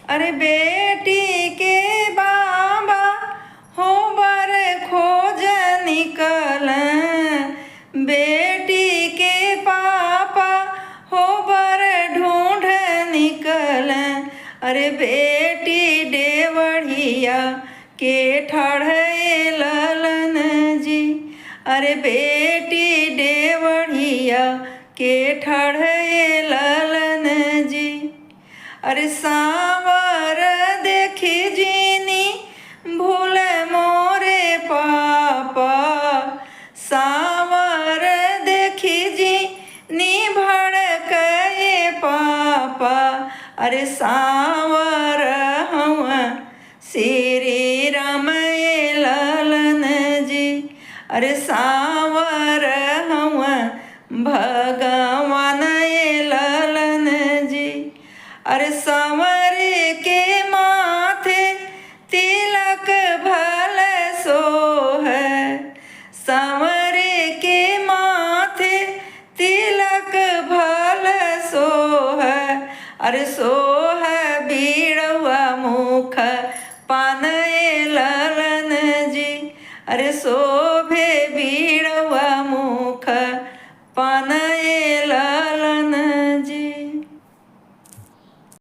अरे बेटी के बाबा हो बर खोज निकल, बेटी के पापा हो बर ढूंढ निकल। अरे बेटी डेवढ़िया के ठढ़े ललन जी, अरे बेटी डेवढ़िया के ठढ़े ललन जी। अरे सांवर देखी जीनी भूल मोरे पापा, सांवर देखी जीनी भड़के पापा। अरे सांवर हवा श्री राम ललन जी, अरे सांवर हवा भगवान ललन जी। अरे सांवर के माथे तिलक भल सोह, सांवर के माथे तिलक भल सोह। अरे सोह बीड़वा मुख पान ललन जी, अरे शोभे बीड़वा मुख पान